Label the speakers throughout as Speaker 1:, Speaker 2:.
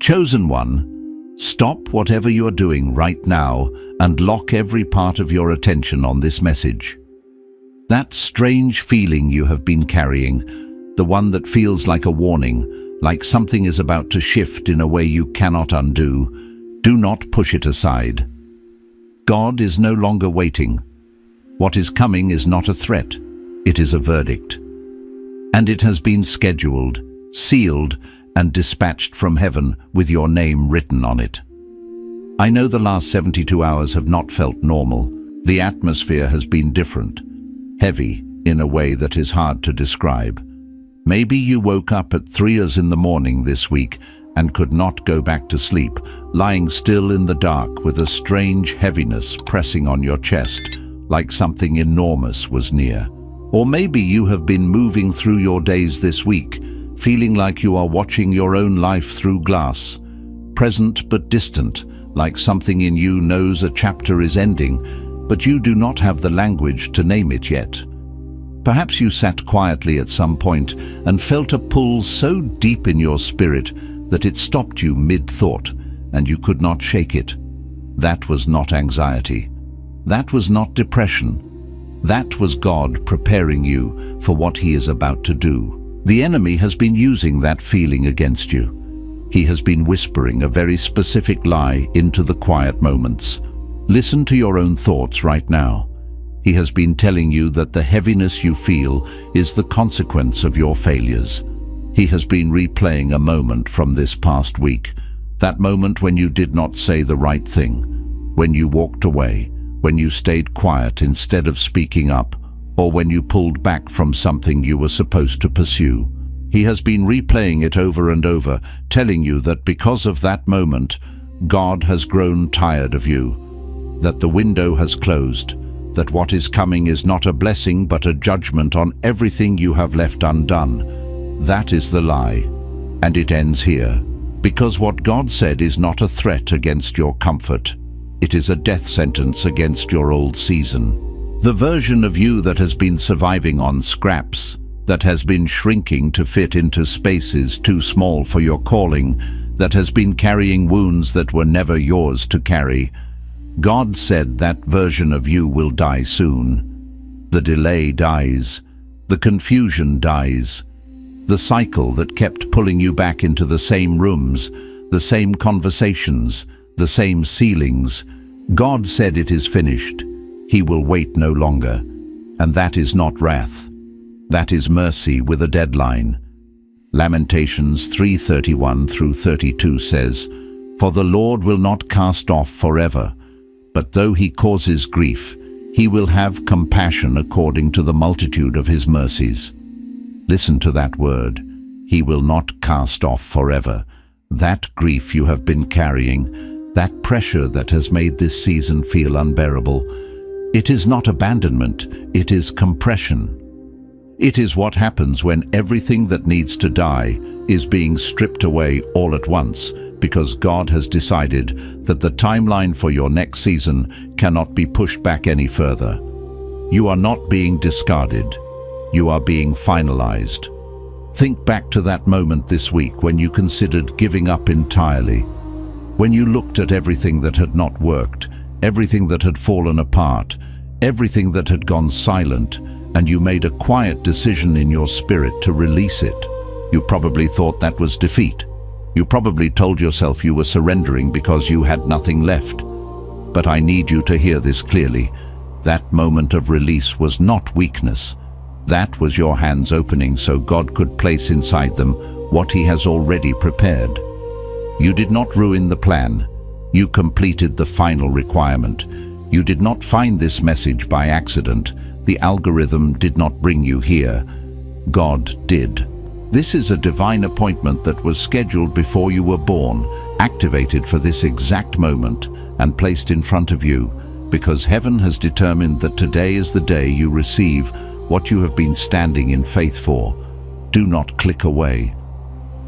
Speaker 1: Chosen one, stop whatever you are doing right now and lock every part of your attention on this message. That strange feeling you have been carrying, the one that feels like a warning, like something is about to shift in a way you cannot undo, do not push it aside. God is no longer waiting. What is coming is not a threat, it is a verdict. And it has been scheduled, sealed, and dispatched from heaven with your name written on it. I know the last 72 hours have not felt normal. The atmosphere has been different, heavy in a way that is hard to describe. Maybe you woke up at 3 in the morning this week and could not go back to sleep, lying still in the dark with a strange heaviness pressing on your chest, like something enormous was near. Or maybe you have been moving through your days this week, feeling like you are watching your own life through glass, present but distant, like something in you knows a chapter is ending, but you do not have the language to name it yet. Perhaps you sat quietly at some point and felt a pull so deep in your spirit that it stopped you mid-thought and you could not shake it. That was not anxiety. That was not depression. That was God preparing you for what He is about to do. The enemy has been using that feeling against you. He has been whispering a very specific lie into the quiet moments. Listen to your own thoughts right now. He has been telling you that the heaviness you feel is the consequence of your failures. He has been replaying a moment from this past week, that moment when you did not say the right thing, when you walked away, when you stayed quiet instead of speaking up, or when you pulled back from something you were supposed to pursue. He has been replaying it over and over, telling you that because of that moment, God has grown tired of you, that the window has closed, that what is coming is not a blessing but a judgment on everything you have left undone. That is the lie, and it ends here, because what God said is not a threat against your comfort. It is a death sentence against your old season. The version of you that has been surviving on scraps, that has been shrinking to fit into spaces too small for your calling, that has been carrying wounds that were never yours to carry. God said that version of you will die soon. The delay dies. The confusion dies. The cycle that kept pulling you back into the same rooms, the same conversations, the same ceilings. God said it is finished. He will wait no longer. And that is not wrath. That is mercy with a deadline. Lamentations 3:31-32 says, "For the Lord will not cast off forever, but though He causes grief, He will have compassion according to the multitude of His mercies." Listen to that word. He will not cast off forever. That grief you have been carrying, that pressure that has made this season feel unbearable, it is not abandonment, it is compression. It is what happens when everything that needs to die is being stripped away all at once, because God has decided that the timeline for your next season cannot be pushed back any further. You are not being discarded. You are being finalized. Think back to that moment this week when you considered giving up entirely, when you looked at everything that had not worked, everything that had fallen apart, everything that had gone silent, and you made a quiet decision in your spirit to release it. You probably thought that was defeat. You probably told yourself you were surrendering because you had nothing left. But I need you to hear this clearly. That moment of release was not weakness. That was your hands opening so God could place inside them what He has already prepared. You did not ruin the plan. You completed the final requirement. You did not find this message by accident. The algorithm did not bring you here. God did. This is a divine appointment that was scheduled before you were born, activated for this exact moment, and placed in front of you, because heaven has determined that today is the day you receive what you have been standing in faith for. Do not click away.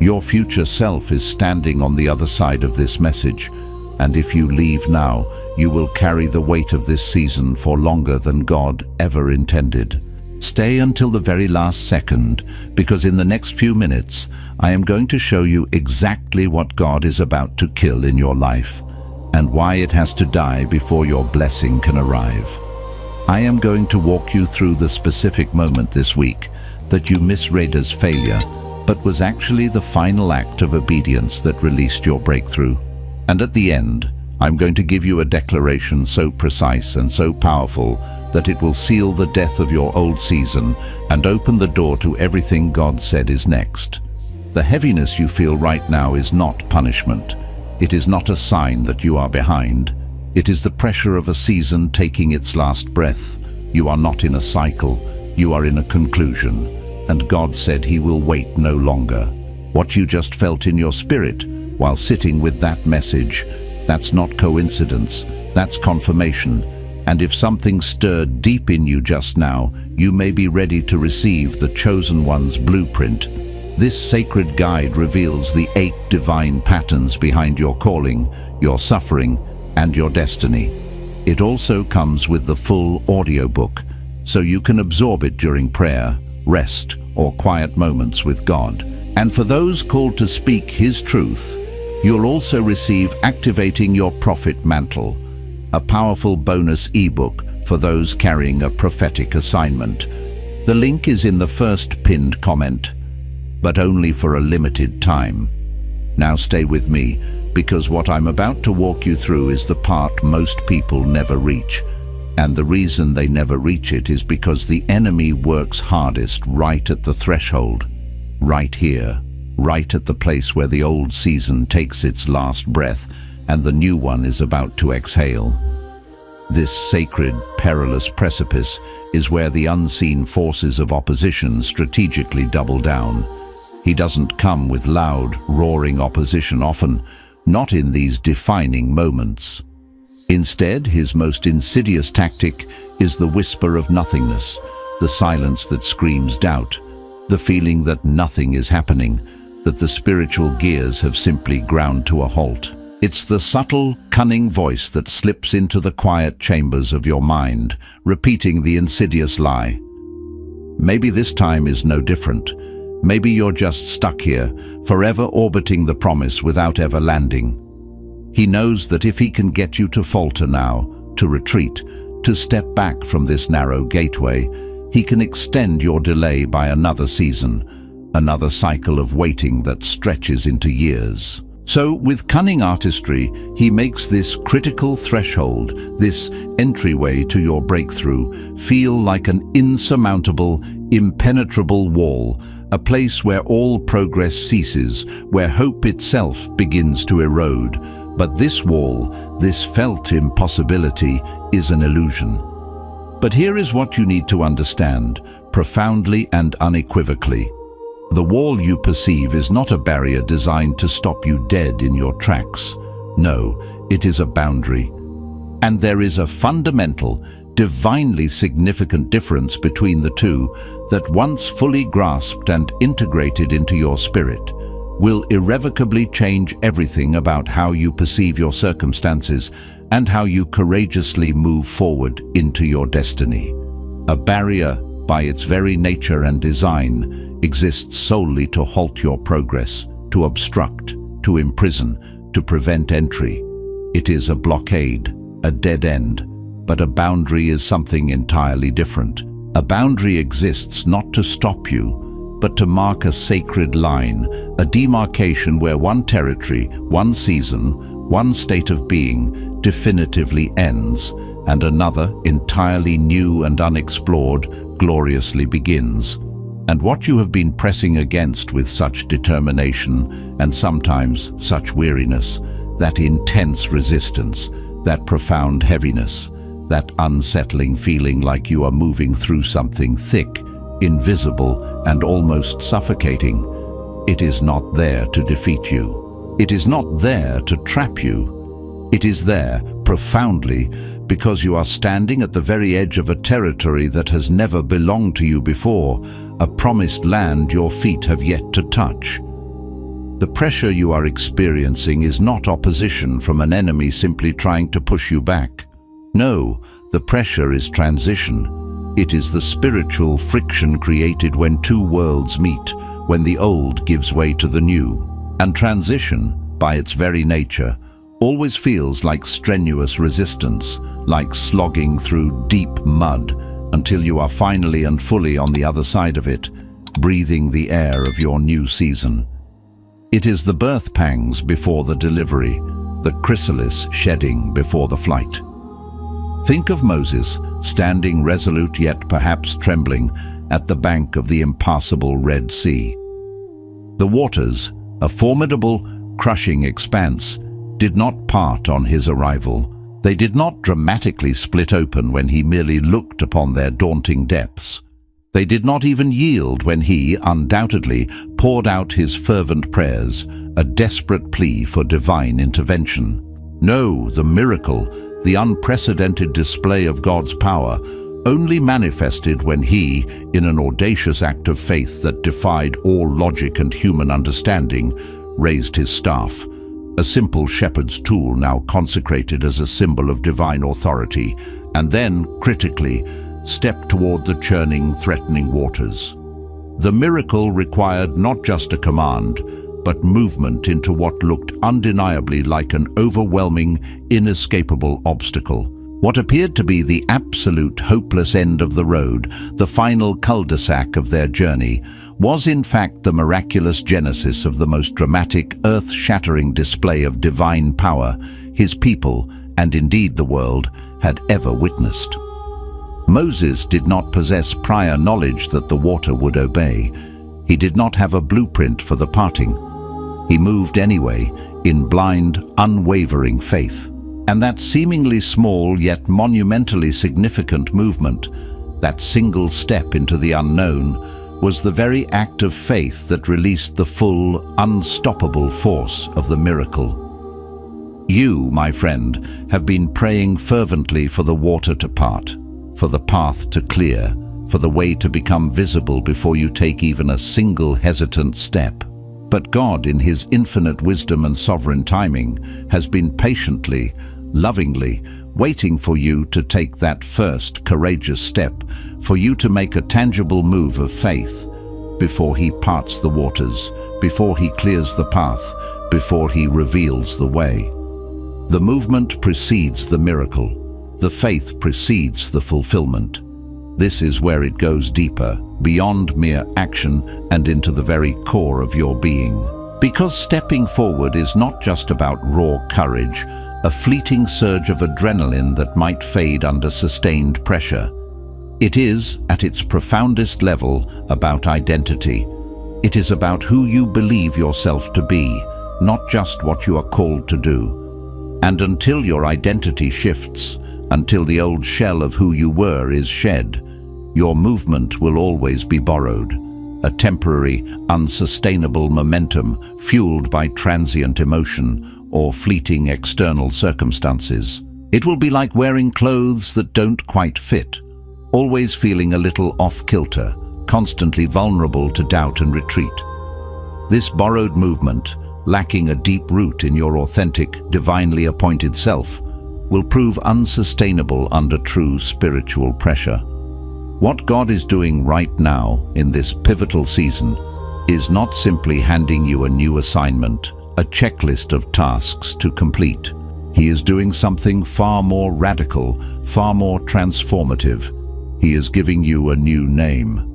Speaker 1: Your future self is standing on the other side of this message, and if you leave now, you will carry the weight of this season for longer than God ever intended. Stay until the very last second, because in the next few minutes, I am going to show you exactly what God is about to kill in your life and why it has to die before your blessing can arrive. I am going to walk you through the specific moment this week that you misread as failure, but was actually the final act of obedience that released your breakthrough. And at the end, I'm going to give you a declaration so precise and so powerful that it will seal the death of your old season and open the door to everything God said is next. The heaviness you feel right now is not punishment. It is not a sign that you are behind. It is the pressure of a season taking its last breath. You are not in a cycle, you are in a conclusion. And God said He will wait no longer. What you just felt in your spirit while sitting with that message, that's not coincidence, that's confirmation. And if something stirred deep in you just now, you may be ready to receive the Chosen One's blueprint. This sacred guide reveals the 8 divine patterns behind your calling, your suffering, and your destiny. It also comes with the full audiobook, so you can absorb it during prayer, rest, or quiet moments with God. And for those called to speak His truth, you'll also receive Activating Your Prophet Mantle, a powerful bonus ebook for those carrying a prophetic assignment. The link is in the first pinned comment, but only for a limited time. Now stay with me, because what I'm about to walk you through is the part most people never reach. And the reason they never reach it is because the enemy works hardest right at the threshold, right here, right at the place where the old season takes its last breath and the new one is about to exhale. This sacred, perilous precipice is where the unseen forces of opposition strategically double down. He doesn't come with loud, roaring opposition often, not in these defining moments. Instead, his most insidious tactic is the whisper of nothingness, the silence that screams doubt, the feeling that nothing is happening, that the spiritual gears have simply ground to a halt. It's the subtle, cunning voice that slips into the quiet chambers of your mind, repeating the insidious lie. Maybe this time is no different. Maybe you're just stuck here, forever orbiting the promise without ever landing. He knows that if he can get you to falter now, to retreat, to step back from this narrow gateway, he can extend your delay by another season, another cycle of waiting that stretches into years. So, with cunning artistry, he makes this critical threshold, this entryway to your breakthrough, feel like an insurmountable, impenetrable wall, a place where all progress ceases, where hope itself begins to erode. But this wall, this felt impossibility, is an illusion. But here is what you need to understand, profoundly and unequivocally. The wall you perceive is not a barrier designed to stop you dead in your tracks. No, it is a boundary. And there is a fundamental, divinely significant difference between the two that, once fully grasped and integrated into your spirit, will irrevocably change everything about how you perceive your circumstances and how you courageously move forward into your destiny. A barrier, by its very nature and design, exists solely to halt your progress, to obstruct, to imprison, to prevent entry. It is a blockade, a dead end, but a boundary is something entirely different. A boundary exists not to stop you, but to mark a sacred line, a demarcation where one territory, one season, one state of being definitively ends, and another, entirely new and unexplored, gloriously begins. And what you have been pressing against with such determination, and sometimes such weariness, that intense resistance, that profound heaviness, that unsettling feeling like you are moving through something thick, invisible, and almost suffocating, it is not there to defeat you. It is not there to trap you. It is there, profoundly, because you are standing at the very edge of a territory that has never belonged to you before, a promised land your feet have yet to touch. The pressure you are experiencing is not opposition from an enemy simply trying to push you back. No, the pressure is transition. It is the spiritual friction created when two worlds meet, when the old gives way to the new. And transition, by its very nature, always feels like strenuous resistance, like slogging through deep mud until you are finally and fully on the other side of it, breathing the air of your new season. It is the birth pangs before the delivery, the chrysalis shedding before the flight. Think of Moses, standing resolute yet perhaps trembling, at the bank of the impassable Red Sea. The waters, a formidable, crushing expanse, did not part on his arrival. They did not dramatically split open when he merely looked upon their daunting depths. They did not even yield when he, undoubtedly, poured out his fervent prayers, a desperate plea for divine intervention. No, the miracle, the unprecedented display of God's power, only manifested when he, in an audacious act of faith that defied all logic and human understanding, raised his staff, a simple shepherd's tool now consecrated as a symbol of divine authority, and then, critically, stepped toward the churning, threatening waters. The miracle required not just a command, but movement into what looked undeniably like an overwhelming, inescapable obstacle. What appeared to be the absolute hopeless end of the road, the final cul-de-sac of their journey, was in fact the miraculous genesis of the most dramatic, earth-shattering display of divine power his people, and indeed the world, had ever witnessed. Moses did not possess prior knowledge that the water would obey. He did not have a blueprint for the parting. He moved anyway, in blind, unwavering faith. And that seemingly small yet monumentally significant movement, that single step into the unknown, was the very act of faith that released the full, unstoppable force of the miracle. You, my friend, have been praying fervently for the water to part, for the path to clear, for the way to become visible before you take even a single hesitant step. But God, in his infinite wisdom and sovereign timing, has been patiently, lovingly, waiting for you to take that first courageous step, for you to make a tangible move of faith, before he parts the waters, before he clears the path, before he reveals the way. The movement precedes the miracle. The faith precedes the fulfillment. This is where it goes deeper, beyond mere action and into the very core of your being. Because stepping forward is not just about raw courage, a fleeting surge of adrenaline that might fade under sustained pressure. It is, at its profoundest level, about identity. It is about who you believe yourself to be, not just what you are called to do. And until your identity shifts, until the old shell of who you were is shed, your movement will always be borrowed, a temporary, unsustainable momentum fueled by transient emotion or fleeting external circumstances. It will be like wearing clothes that don't quite fit, always feeling a little off-kilter, constantly vulnerable to doubt and retreat. This borrowed movement, lacking a deep root in your authentic, divinely appointed self, will prove unsustainable under true spiritual pressure. What God is doing right now, in this pivotal season, is not simply handing you a new assignment, a checklist of tasks to complete. He is doing something far more radical, far more transformative. He is giving you a new name.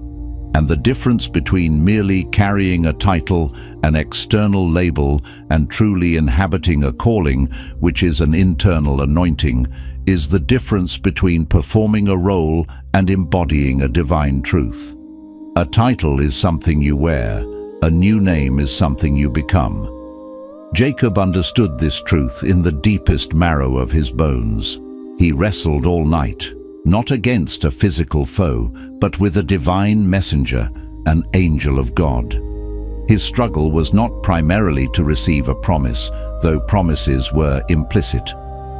Speaker 1: And the difference between merely carrying a title, an external label, and truly inhabiting a calling, which is an internal anointing, is the difference between performing a role and embodying a divine truth. A title is something you wear, a new name is something you become. Jacob understood this truth in the deepest marrow of his bones. He wrestled all night, not against a physical foe, but with a divine messenger, an angel of God. His struggle was not primarily to receive a promise, though promises were implicit.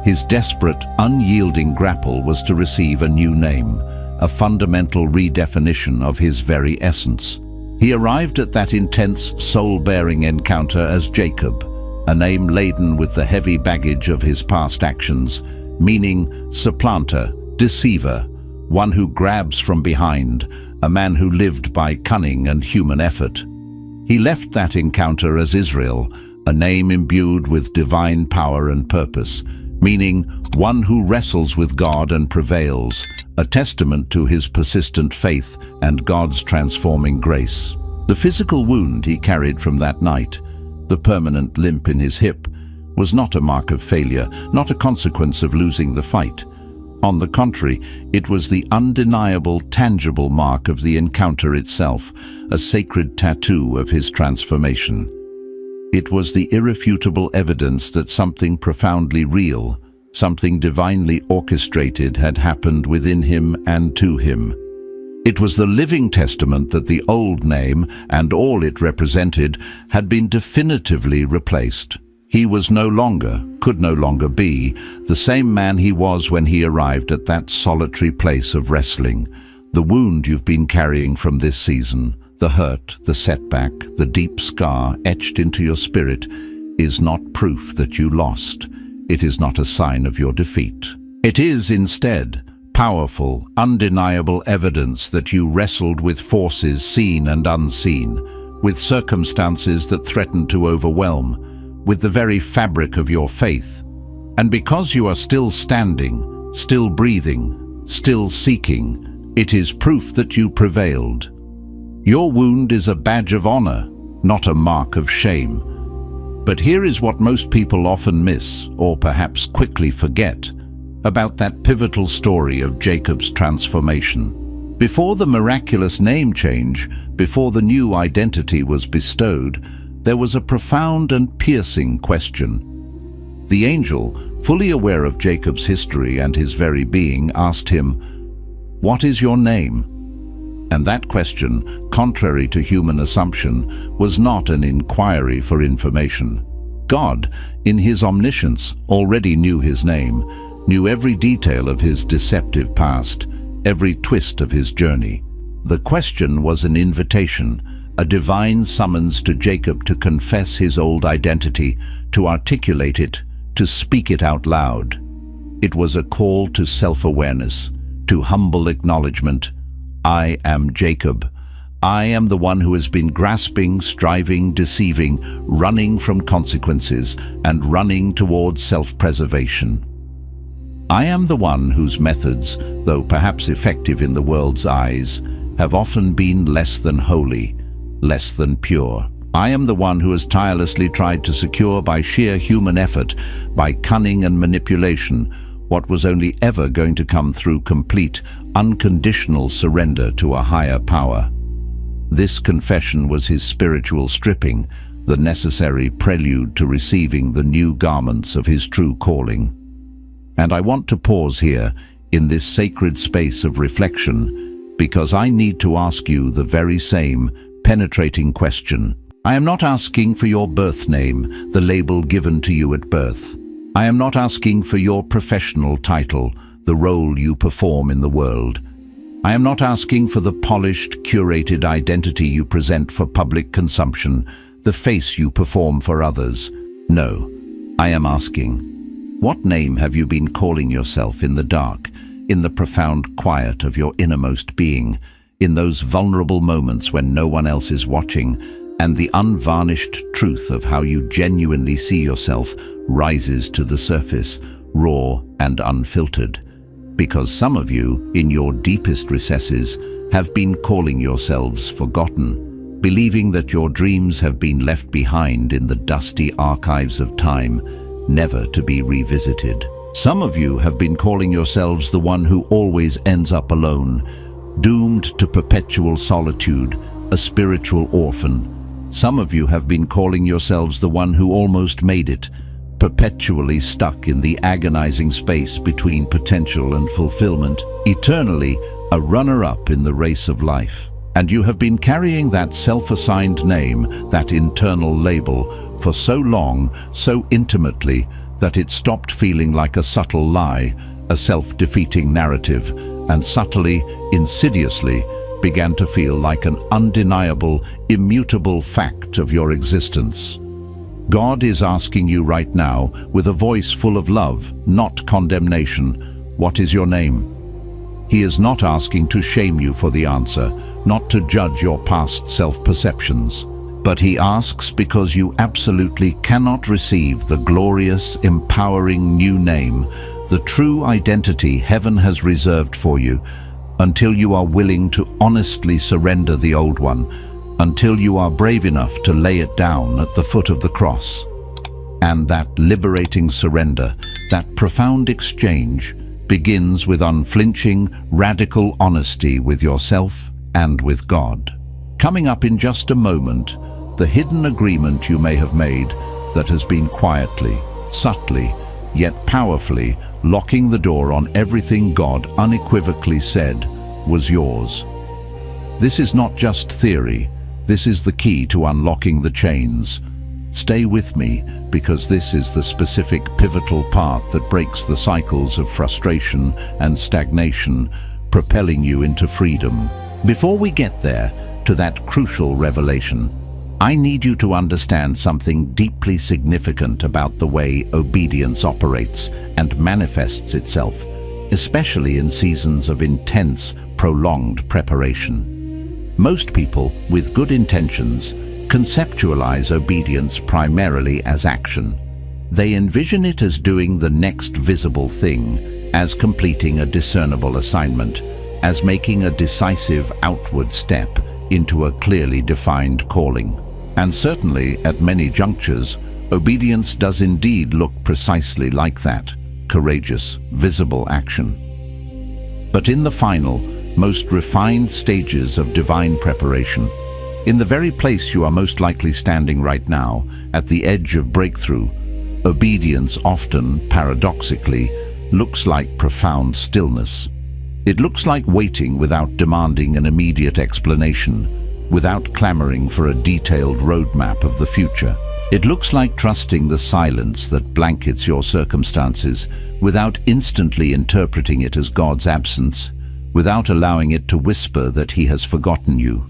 Speaker 1: His desperate, unyielding grapple was to receive a new name, a fundamental redefinition of his very essence. He arrived at that intense, soul-bearing encounter as Jacob, a name laden with the heavy baggage of his past actions, meaning supplanter, deceiver, one who grabs from behind, a man who lived by cunning and human effort. He left that encounter as Israel, a name imbued with divine power and purpose, meaning one who wrestles with God and prevails, a testament to his persistent faith and God's transforming grace. The physical wound he carried from that night, the permanent limp in his hip, was not a mark of failure, not a consequence of losing the fight. On the contrary, it was the undeniable, tangible mark of the encounter itself, a sacred tattoo of his transformation. It was the irrefutable evidence that something profoundly real, something divinely orchestrated had happened within him and to him. It was the living testament that the old name and all it represented had been definitively replaced. He was no longer, could no longer be, the same man he was when he arrived at that solitary place of wrestling. The wound you've been carrying from this season, the hurt, the setback, the deep scar etched into your spirit, is not proof that you lost. It is not a sign of your defeat. It is, instead, powerful, undeniable evidence that you wrestled with forces seen and unseen, with circumstances that threatened to overwhelm, with the very fabric of your faith. And because you are still standing, still breathing, still seeking, it is proof that you prevailed. Your wound is a badge of honor, not a mark of shame. But here is what most people often miss, or perhaps quickly forget, about that pivotal story of Jacob's transformation. Before the miraculous name change, before the new identity was bestowed, there was a profound and piercing question. The angel, fully aware of Jacob's history and his very being, asked him, "What is your name?" And that question, contrary to human assumption, was not an inquiry for information. God, in his omniscience, already knew his name, knew every detail of his deceptive past, every twist of his journey. The question was an invitation, a divine summons to Jacob to confess his old identity, to articulate it, to speak it out loud. It was a call to self-awareness, to humble acknowledgement. I am Jacob. I am the one who has been grasping, striving, deceiving, running from consequences, and running towards self-preservation. I am the one whose methods, though perhaps effective in the world's eyes, have often been less than holy, less than pure. I am the one who has tirelessly tried to secure by sheer human effort, by cunning and manipulation, what was only ever going to come through complete, unconditional surrender to a higher power. This confession was his spiritual stripping, the necessary prelude to receiving the new garments of his true calling. And I want to pause here, in this sacred space of reflection, because I need to ask you the very same penetrating question. I am not asking for your birth name, the label given to you at birth. I am not asking for your professional title, the role you perform in the world. I am not asking for the polished, curated identity you present for public consumption, the face you perform for others. No, I am asking, what name have you been calling yourself in the dark, in the profound quiet of your innermost being, in those vulnerable moments when no one else is watching, and the unvarnished truth of how you genuinely see yourself rises to the surface, raw and unfiltered? Because some of you, in your deepest recesses, have been calling yourselves forgotten, believing that your dreams have been left behind in the dusty archives of time, never to be revisited. Some of you have been calling yourselves the one who always ends up alone, doomed to perpetual solitude, a spiritual orphan. Some of you have been calling yourselves the one who almost made it, perpetually stuck in the agonizing space between potential and fulfillment, eternally a runner-up in the race of life. And you have been carrying that self-assigned name, that internal label, for so long, so intimately, that it stopped feeling like a subtle lie, a self-defeating narrative, and subtly, insidiously, began to feel like an undeniable, immutable fact of your existence. God is asking you right now, with a voice full of love, not condemnation, what is your name? He is not asking to shame you for the answer, not to judge your past self-perceptions, but he asks because you absolutely cannot receive the glorious, empowering new name, the true identity heaven has reserved for you, until you are willing to honestly surrender the old one, until you are brave enough to lay it down at the foot of the cross. And that liberating surrender, that profound exchange, begins with unflinching, radical honesty with yourself and with God. Coming up in just a moment, the hidden agreement you may have made that has been quietly, subtly, yet powerfully locking the door on everything God unequivocally said was yours. This is not just theory, this is the key to unlocking the chains. Stay with me, because this is the specific pivotal part that breaks the cycles of frustration and stagnation, propelling you into freedom. Before we get there, to that crucial revelation, I need you to understand something deeply significant about the way obedience operates and manifests itself, especially in seasons of intense, prolonged preparation. Most people with good intentions conceptualize obedience primarily as action. They envision it as doing the next visible thing, as completing a discernible assignment, as making a decisive outward step into a clearly defined calling. And certainly, at many junctures, obedience does indeed look precisely like that, courageous, visible action. But in the final, most refined stages of divine preparation, in the very place you are most likely standing right now, at the edge of breakthrough, obedience often, paradoxically, looks like profound stillness. It looks like waiting without demanding an immediate explanation, without clamoring for a detailed roadmap of the future. It looks like trusting the silence that blankets your circumstances, without instantly interpreting it as God's absence, without allowing it to whisper that He has forgotten you.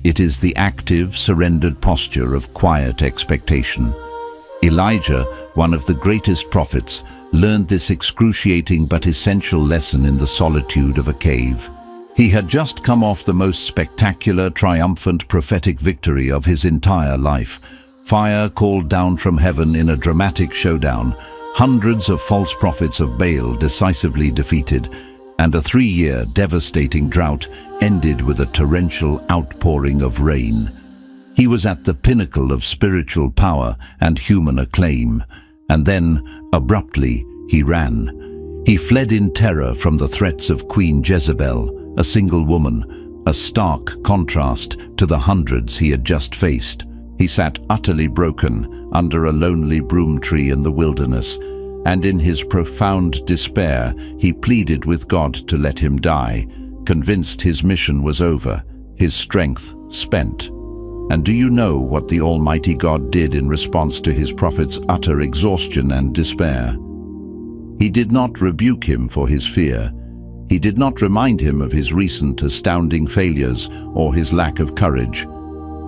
Speaker 1: It is the active, surrendered posture of quiet expectation. Elijah, one of the greatest prophets, learned this excruciating but essential lesson in the solitude of a cave. He had just come off the most spectacular, triumphant prophetic victory of his entire life. Fire called down from heaven in a dramatic showdown, hundreds of false prophets of Baal decisively defeated, and a 3-year devastating drought ended with a torrential outpouring of rain. He was at the pinnacle of spiritual power and human acclaim, and then, abruptly, he ran. He fled in terror from the threats of Queen Jezebel, a single woman, a stark contrast to the hundreds he had just faced. He sat utterly broken under a lonely broom tree in the wilderness, and in his profound despair, he pleaded with God to let him die, convinced his mission was over, his strength spent. And do you know what the Almighty God did in response to his prophet's utter exhaustion and despair? He did not rebuke him for his fear. He did not remind him of his recent astounding failures or his lack of courage.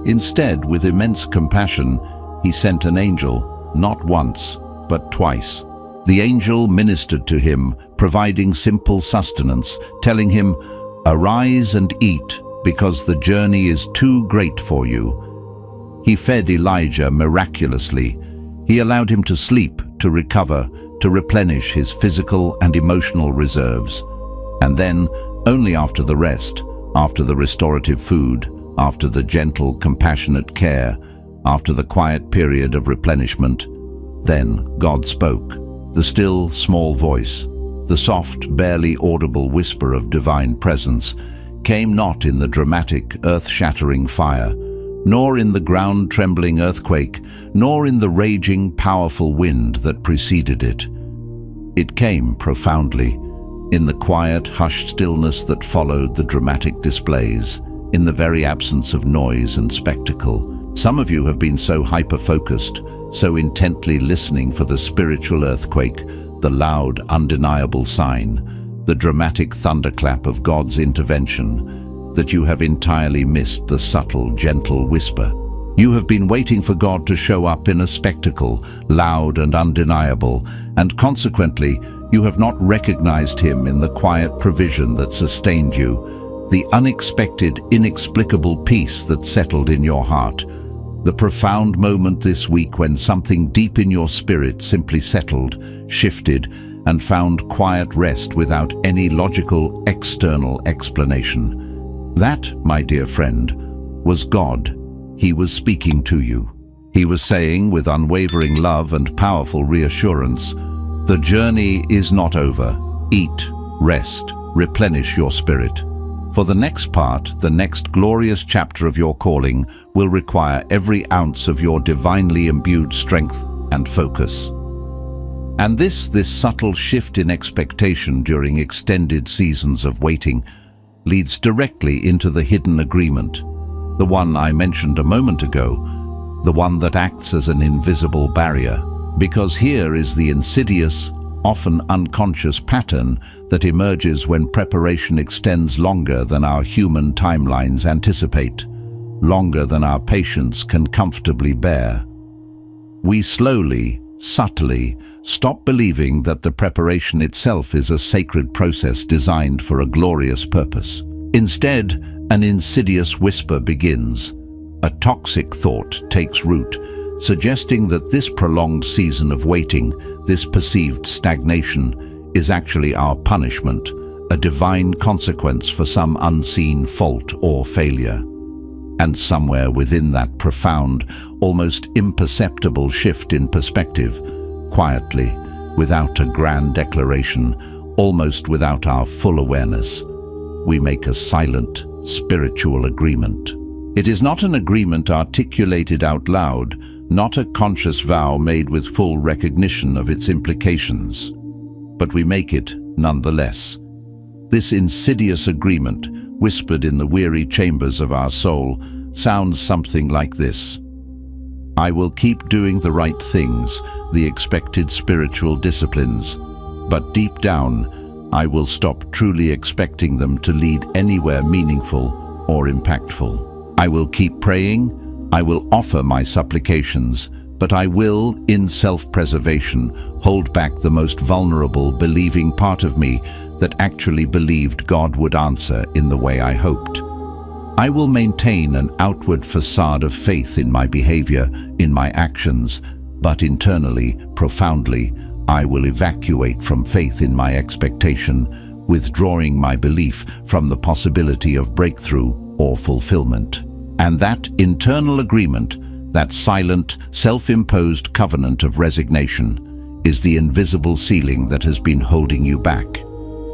Speaker 1: Instead, with immense compassion, he sent an angel, not once, but twice. The angel ministered to him, providing simple sustenance, telling him, "Arise and eat, because the journey is too great for you." He fed Elijah miraculously. He allowed him to sleep, to recover, to replenish his physical and emotional reserves. And then, only after the rest, after the restorative food, after the gentle, compassionate care, after the quiet period of replenishment, then God spoke. The still, small voice, the soft, barely audible whisper of divine presence, came not in the dramatic, earth-shattering fire, nor in the ground-trembling earthquake, nor in the raging, powerful wind that preceded it. It came profoundly, in the quiet, hushed stillness that followed the dramatic displays, in the very absence of noise and spectacle. Some of you have been so hyper-focused, so intently listening for the spiritual earthquake, the loud, undeniable sign, the dramatic thunderclap of God's intervention, that you have entirely missed the subtle, gentle whisper. You have been waiting for God to show up in a spectacle, loud and undeniable, and consequently, you have not recognized Him in the quiet provision that sustained you, the unexpected, inexplicable peace that settled in your heart. The profound moment this week when something deep in your spirit simply settled, shifted, and found quiet rest without any logical external explanation. That, my dear friend, was God. He was speaking to you. He was saying with unwavering love and powerful reassurance, "The journey is not over. Eat, rest, replenish your spirit. For the next part, the next glorious chapter of your calling will require every ounce of your divinely imbued strength and focus." And this subtle shift in expectation during extended seasons of waiting leads directly into the hidden agreement, the one I mentioned a moment ago, the one that acts as an invisible barrier. Because here is the insidious, often unconscious pattern that emerges when preparation extends longer than our human timelines anticipate, longer than our patience can comfortably bear. We slowly, subtly, stop believing that the preparation itself is a sacred process designed for a glorious purpose. Instead, an insidious whisper begins. A toxic thought takes root, suggesting that this prolonged season of waiting, this perceived stagnation, is actually our punishment, a divine consequence for some unseen fault or failure. And somewhere within that profound, almost imperceptible shift in perspective, quietly, without a grand declaration, almost without our full awareness, we make a silent, spiritual agreement. It is not an agreement articulated out loud, not a conscious vow made with full recognition of its implications, but we make it nonetheless. This insidious agreement, whispered in the weary chambers of our soul, sounds something like this. I will keep doing the right things, the expected spiritual disciplines, but deep down, I will stop truly expecting them to lead anywhere meaningful or impactful. I will keep praying, I will offer my supplications, but I will, in self-preservation, hold back the most vulnerable, believing part of me that actually believed God would answer in the way I hoped. I will maintain an outward facade of faith in my behavior, in my actions, but internally, profoundly, I will evacuate from faith in my expectation, withdrawing my belief from the possibility of breakthrough or fulfillment. And that internal agreement, that silent, self-imposed covenant of resignation, is the invisible ceiling that has been holding you back.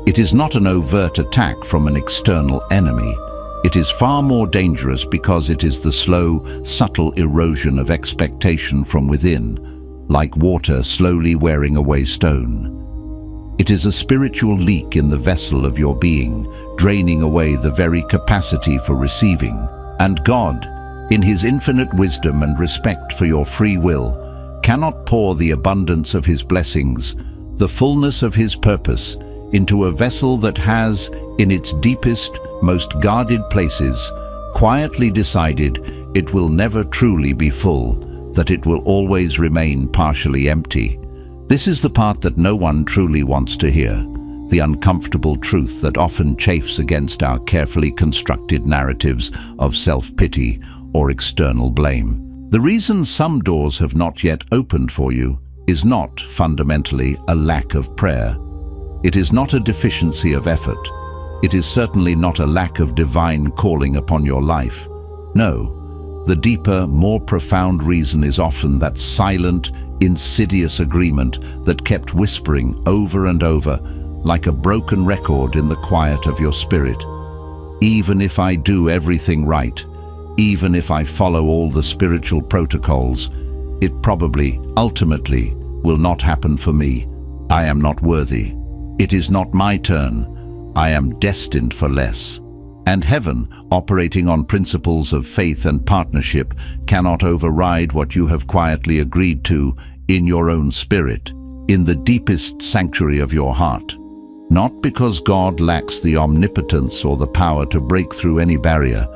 Speaker 1: It is not an overt attack from an external enemy. It is far more dangerous because it is the slow, subtle erosion of expectation from within, like water slowly wearing away stone. It is a spiritual leak in the vessel of your being, draining away the very capacity for receiving. And God, in His infinite wisdom and respect for your free will, cannot pour the abundance of His blessings, the fullness of His purpose, into a vessel that has, in its deepest, most guarded places, quietly decided it will never truly be full, that it will always remain partially empty. This is the part that no one truly wants to hear, the uncomfortable truth that often chafes against our carefully constructed narratives of self-pity or external blame. The reason some doors have not yet opened for you is not fundamentally a lack of prayer. It is not a deficiency of effort. It is certainly not a lack of divine calling upon your life. No, the deeper, more profound reason is often that silent, insidious agreement that kept whispering over and over, like a broken record in the quiet of your spirit. Even if I do everything right, even if I follow all the spiritual protocols, it probably, ultimately, will not happen for me. I am not worthy. It is not my turn. I am destined for less. And heaven, operating on principles of faith and partnership, cannot override what you have quietly agreed to in your own spirit, in the deepest sanctuary of your heart. Not because God lacks the omnipotence or the power to break through any barrier,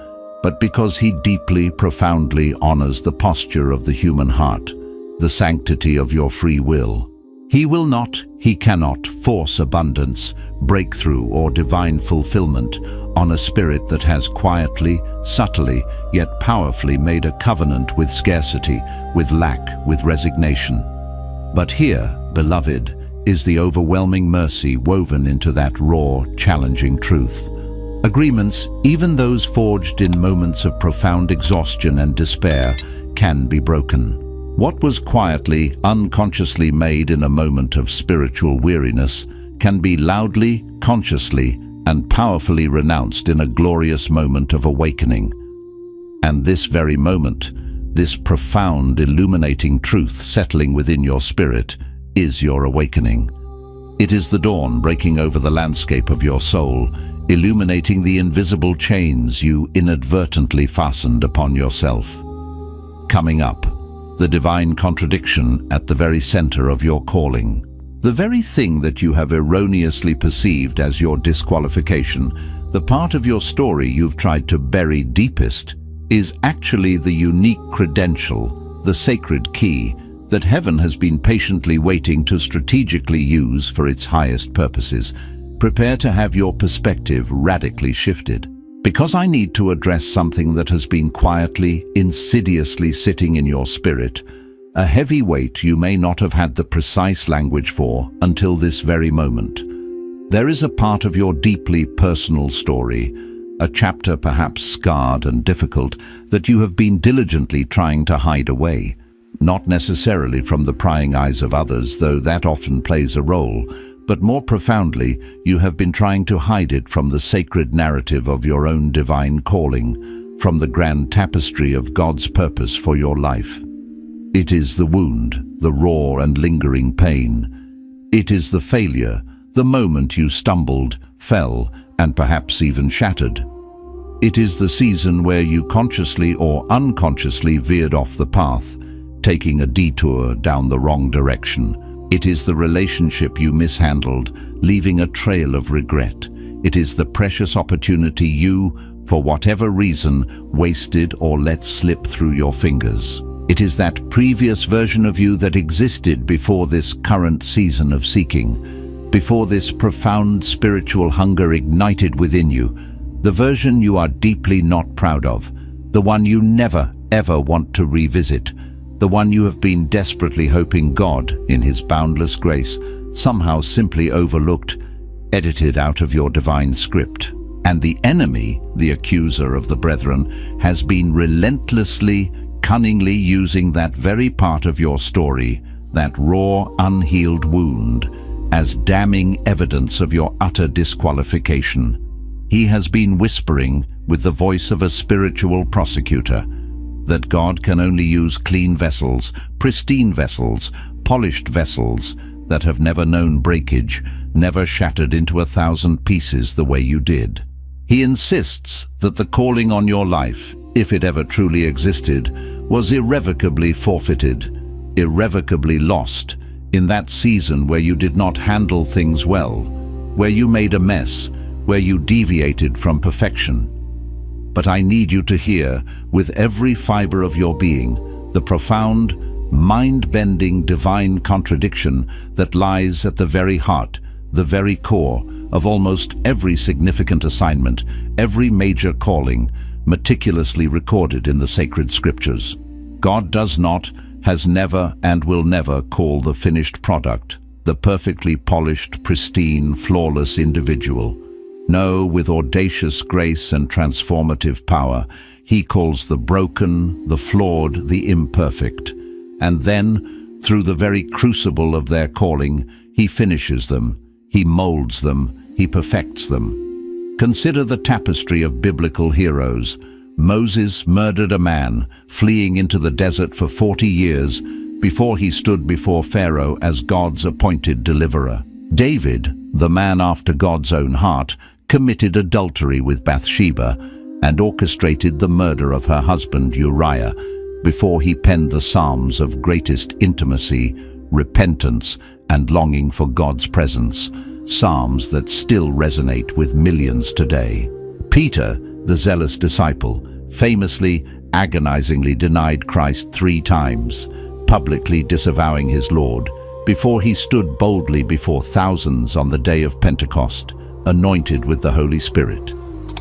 Speaker 1: but because He deeply, profoundly honors the posture of the human heart, the sanctity of your free will. He cannot force abundance, breakthrough, or divine fulfillment on a spirit that has quietly, subtly, yet powerfully made a covenant with scarcity, with lack, with resignation. But here, beloved, is the overwhelming mercy woven into that raw, challenging truth. Agreements, even those forged in moments of profound exhaustion and despair, can be broken. What was quietly, unconsciously made in a moment of spiritual weariness can be loudly, consciously, and powerfully renounced in a glorious moment of awakening. And this very moment, this profound, illuminating truth settling within your spirit, is your awakening. It is the dawn breaking over the landscape of your soul, illuminating the invisible chains you inadvertently fastened upon yourself. Coming up, the divine contradiction at the very center of your calling. The very thing that you have erroneously perceived as your disqualification, the part of your story you've tried to bury deepest, is actually the unique credential, the sacred key, that heaven has been patiently waiting to strategically use for its highest purposes. Prepare to have your perspective radically shifted. Because I need to address something that has been quietly, insidiously sitting in your spirit, a heavy weight you may not have had the precise language for until this very moment. There is a part of your deeply personal story, a chapter perhaps scarred and difficult, that you have been diligently trying to hide away. Not necessarily from the prying eyes of others, though that often plays a role, but more profoundly, you have been trying to hide it from the sacred narrative of your own divine calling, from the grand tapestry of God's purpose for your life. It is the wound, the raw and lingering pain. It is the failure, the moment you stumbled, fell, and perhaps even shattered. It is the season where you consciously or unconsciously veered off the path, taking a detour down the wrong direction. It is the relationship you mishandled, leaving a trail of regret. It is the precious opportunity you, for whatever reason, wasted or let slip through your fingers. It is that previous version of you that existed before this current season of seeking, before this profound spiritual hunger ignited within you, the version you are deeply not proud of, the one you never, ever want to revisit, the one you have been desperately hoping God, in His boundless grace, somehow simply overlooked, edited out of your divine script. And the enemy, the accuser of the brethren, has been relentlessly, cunningly using that very part of your story, that raw, unhealed wound, as damning evidence of your utter disqualification. He has been whispering, with the voice of a spiritual prosecutor, that God can only use clean vessels, pristine vessels, polished vessels that have never known breakage, never shattered into 1,000 pieces the way you did. He insists that the calling on your life, if it ever truly existed, was irrevocably forfeited, irrevocably lost, in that season where you did not handle things well, where you made a mess, where you deviated from perfection. But I need you to hear, with every fiber of your being, the profound, mind-bending divine contradiction that lies at the very heart, the very core of almost every significant assignment, every major calling, meticulously recorded in the sacred scriptures. God does not, has never, and will never call the finished product, the perfectly polished, pristine, flawless individual. No, with audacious grace and transformative power, He calls the broken, the flawed, the imperfect. And then, through the very crucible of their calling, He finishes them, He molds them, He perfects them. Consider the tapestry of biblical heroes. Moses murdered a man, fleeing into the desert for 40 years before he stood before Pharaoh as God's appointed deliverer. David, the man after God's own heart, committed adultery with Bathsheba and orchestrated the murder of her husband Uriah before he penned the Psalms of greatest intimacy, repentance, and longing for God's presence, psalms that still resonate with millions today. Peter, the zealous disciple, famously, agonizingly denied Christ 3 times, publicly disavowing His Lord, before he stood boldly before thousands on the day of Pentecost, anointed with the Holy Spirit.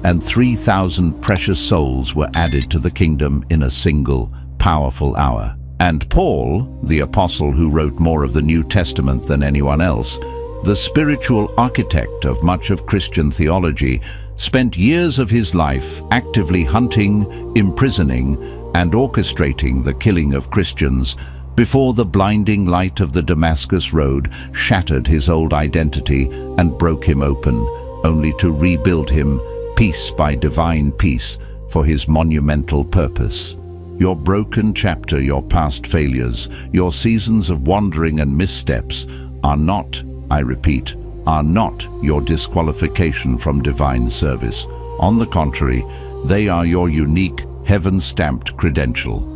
Speaker 1: And 3,000 precious souls were added to the kingdom in a single, powerful hour. And Paul, the apostle who wrote more of the New Testament than anyone else, the spiritual architect of much of Christian theology, spent years of his life actively hunting, imprisoning, and orchestrating the killing of Christians before the blinding light of the Damascus Road shattered his old identity and broke him open, only to rebuild him piece by divine piece for his monumental purpose. Your broken chapter, your past failures, your seasons of wandering and missteps are not, I repeat, are not your disqualification from divine service. On the contrary, they are your unique, heaven-stamped credential.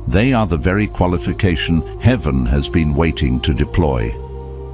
Speaker 1: They are the very qualification heaven has been waiting to deploy.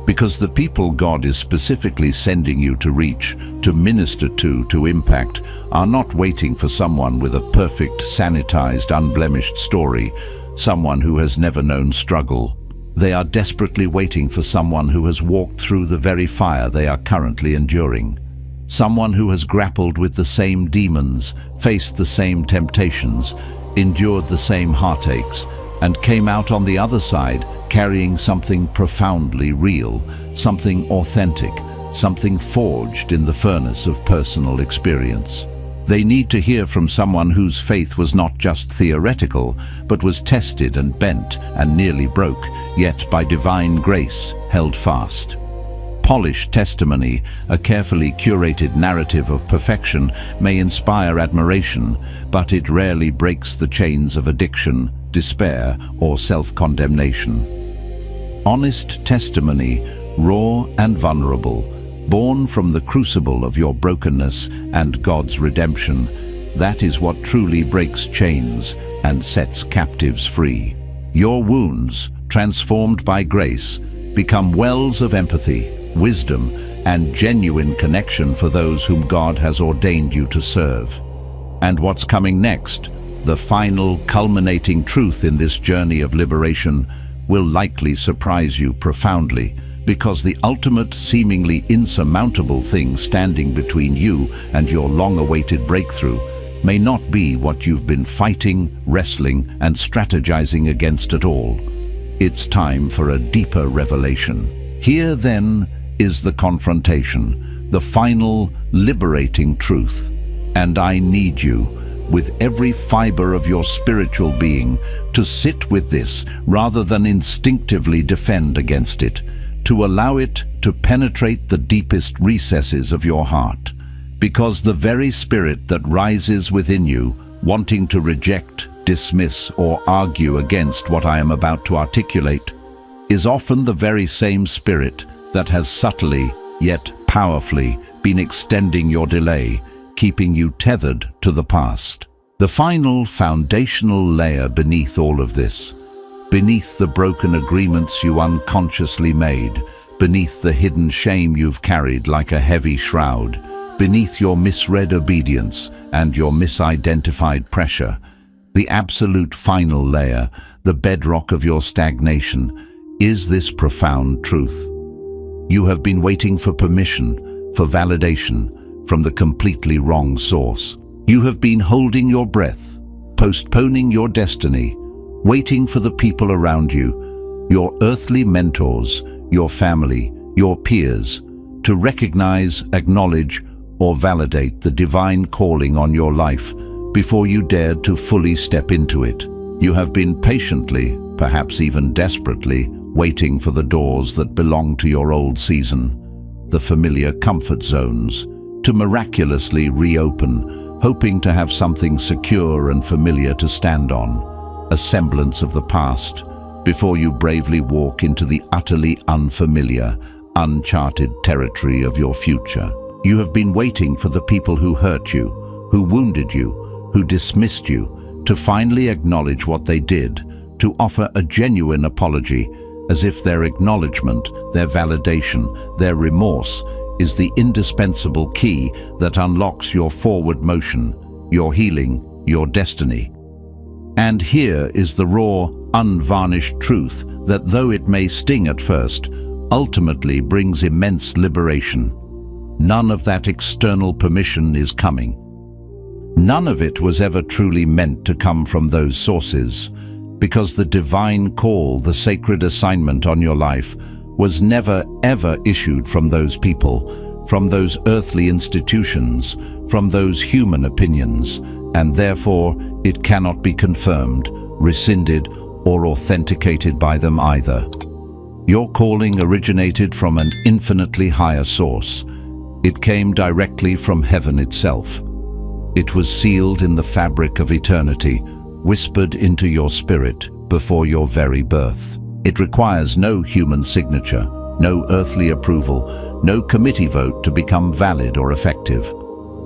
Speaker 1: Because the people God is specifically sending you to reach, to minister to impact, are not waiting for someone with a perfect, sanitized, unblemished story, someone who has never known struggle. They are desperately waiting for someone who has walked through the very fire they are currently enduring. Someone who has grappled with the same demons, faced the same temptations, endured the same heartaches, and came out on the other side carrying something profoundly real, something authentic, something forged in the furnace of personal experience. They need to hear from someone whose faith was not just theoretical, but was tested and bent and nearly broke, yet by divine grace held fast. Polished testimony, a carefully curated narrative of perfection, may inspire admiration, but it rarely breaks the chains of addiction, despair, or self-condemnation. Honest testimony, raw and vulnerable, born from the crucible of your brokenness and God's redemption, that is what truly breaks chains and sets captives free. Your wounds, transformed by grace, become wells of empathy, wisdom, and genuine connection for those whom God has ordained you to serve. And what's coming next, the final culminating truth in this journey of liberation, will likely surprise you profoundly, because the ultimate, seemingly insurmountable thing standing between you and your long-awaited breakthrough may not be what you've been fighting, wrestling, and strategizing against at all. It's time for a deeper revelation. Here, then, is the confrontation, the final, liberating truth. And I need you, with every fiber of your spiritual being, to sit with this rather than instinctively defend against it, to allow it to penetrate the deepest recesses of your heart. Because the very spirit that rises within you, wanting to reject, dismiss, or argue against what I am about to articulate, is often the very same spirit that has subtly, yet powerfully, been extending your delay, keeping you tethered to the past. The final foundational layer beneath all of this, beneath the broken agreements you unconsciously made, beneath the hidden shame you've carried like a heavy shroud, beneath your misread obedience and your misidentified pressure, the absolute final layer, the bedrock of your stagnation, is this profound truth. You have been waiting for permission, for validation, from the completely wrong source. You have been holding your breath, postponing your destiny, waiting for the people around you, your earthly mentors, your family, your peers, to recognize, acknowledge, or validate the divine calling on your life before you dared to fully step into it. You have been patiently, perhaps even desperately, waiting for the doors that belong to your old season, the familiar comfort zones, to miraculously reopen, hoping to have something secure and familiar to stand on, a semblance of the past, before you bravely walk into the utterly unfamiliar, uncharted territory of your future. You have been waiting for the people who hurt you, who wounded you, who dismissed you, to finally acknowledge what they did, to offer a genuine apology, as if their acknowledgement, their validation, their remorse is the indispensable key that unlocks your forward motion, your healing, your destiny. And here is the raw, unvarnished truth that, though it may sting at first, ultimately brings immense liberation. None of that external permission is coming. None of it was ever truly meant to come from those sources, because the divine call, the sacred assignment on your life, was never ever issued from those people, from those earthly institutions, from those human opinions, and therefore it cannot be confirmed, rescinded, or authenticated by them either. Your calling originated from an infinitely higher source. It came directly from heaven itself. It was sealed in the fabric of eternity, whispered into your spirit before your very birth. It requires no human signature, no earthly approval, no committee vote to become valid or effective.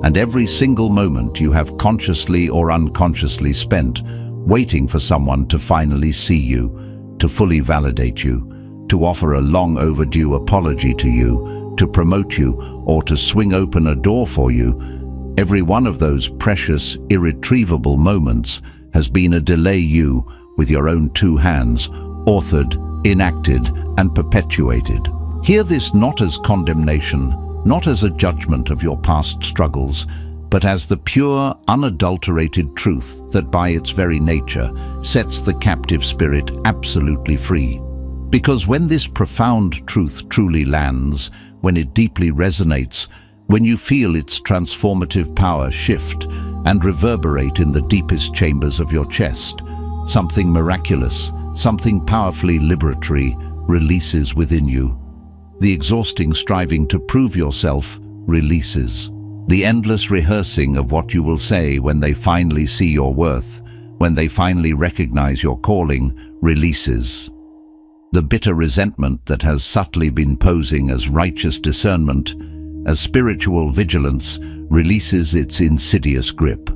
Speaker 1: And every single moment you have consciously or unconsciously spent waiting for someone to finally see you, to fully validate you, to offer a long overdue apology to you, to promote you, or to swing open a door for you, every one of those precious, irretrievable moments has been a delay you, with your own two hands, authored, enacted, and perpetuated. Hear this not as condemnation, not as a judgment of your past struggles, but as the pure, unadulterated truth that by its very nature sets the captive spirit absolutely free. Because when this profound truth truly lands, when it deeply resonates, when you feel its transformative power shift and reverberate in the deepest chambers of your chest, something miraculous, something powerfully liberatory releases within you. The exhausting striving to prove yourself releases. The endless rehearsing of what you will say when they finally see your worth, when they finally recognize your calling, releases. The bitter resentment that has subtly been posing as righteous discernment, as spiritual vigilance, releases its insidious grip.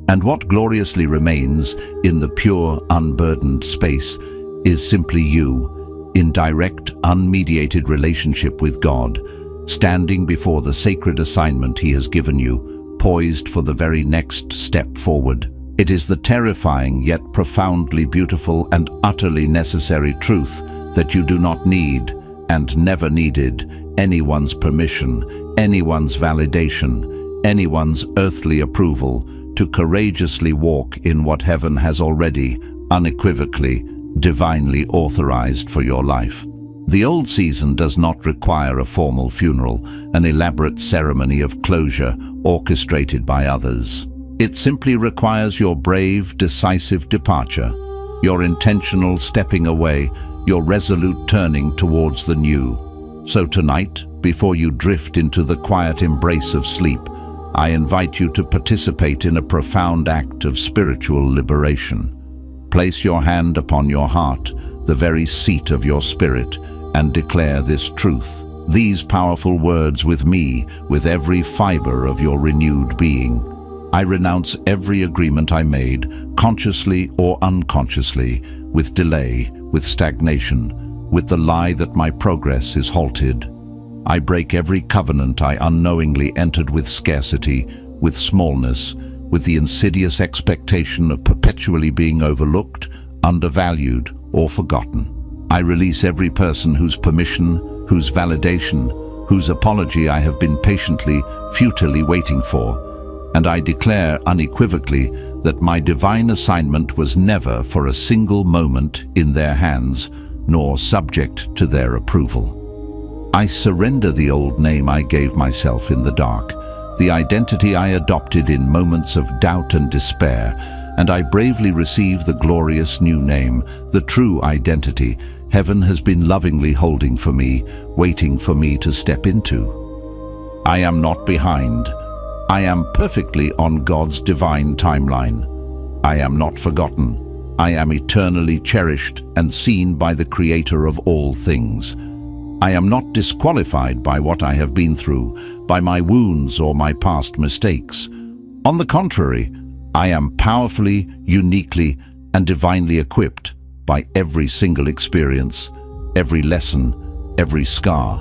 Speaker 1: And what gloriously remains in the pure, unburdened space is simply you, in direct, unmediated relationship with God, standing before the sacred assignment He has given you, poised for the very next step forward. It is the terrifying yet profoundly beautiful and utterly necessary truth that you do not need, and never needed, anyone's permission, anyone's validation, anyone's earthly approval to courageously walk in what heaven has already, unequivocally, divinely authorized for your life. The old season does not require a formal funeral, an elaborate ceremony of closure orchestrated by others. It simply requires your brave, decisive departure, your intentional stepping away, your resolute turning towards the new. So tonight, before you drift into the quiet embrace of sleep, I invite you to participate in a profound act of spiritual liberation. Place your hand upon your heart, the very seat of your spirit, and declare this truth, these powerful words with me, with every fiber of your renewed being. I renounce every agreement I made, consciously or unconsciously, with delay, with stagnation, with the lie that my progress is halted. I break every covenant I unknowingly entered with scarcity, with smallness, with the insidious expectation of perpetually being overlooked, undervalued, or forgotten. I release every person whose permission, whose validation, whose apology I have been patiently, futilely waiting for, and I declare unequivocally that my divine assignment was never for a single moment in their hands, nor subject to their approval. I surrender the old name I gave myself in the dark, the identity I adopted in moments of doubt and despair, and I bravely receive the glorious new name, the true identity heaven has been lovingly holding for me, waiting for me to step into. I am not behind. I am perfectly on God's divine timeline. I am not forgotten. I am eternally cherished and seen by the Creator of all things. I am not disqualified by what I have been through, by my wounds or my past mistakes. On the contrary, I am powerfully, uniquely, and divinely equipped by every single experience, every lesson, every scar.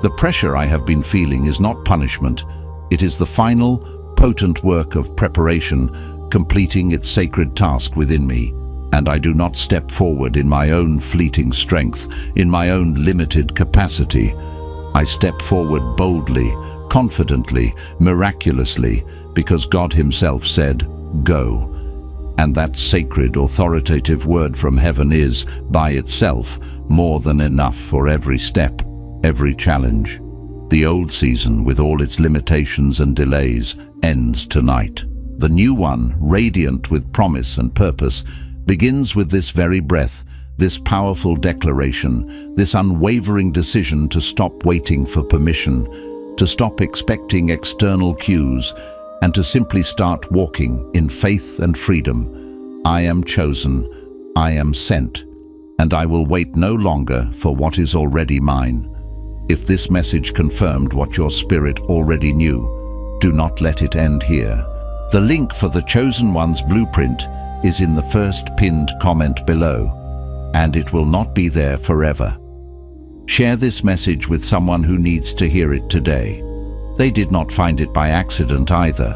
Speaker 1: The pressure I have been feeling is not punishment. It is the final, potent work of preparation, completing its sacred task within me. and I do not step forward in my own fleeting strength, in my own limited capacity. I step forward boldly, confidently, miraculously, because God Himself said, "Go." And that sacred, authoritative word from heaven is, by itself, more than enough for every step, every challenge. The old season, with all its limitations and delays, ends tonight. The new one, radiant with promise and purpose, begins with this very breath, this powerful declaration, this unwavering decision to stop waiting for permission, to stop expecting external cues, and to simply start walking in faith and freedom. I am chosen, I am sent, and I will wait no longer for what is already mine. If this message confirmed what your spirit already knew, do not let it end here. The link for the Chosen One's blueprint is in the first pinned comment below, and it will not be there forever. Share this message with someone who needs to hear it today. They did not find it by accident either.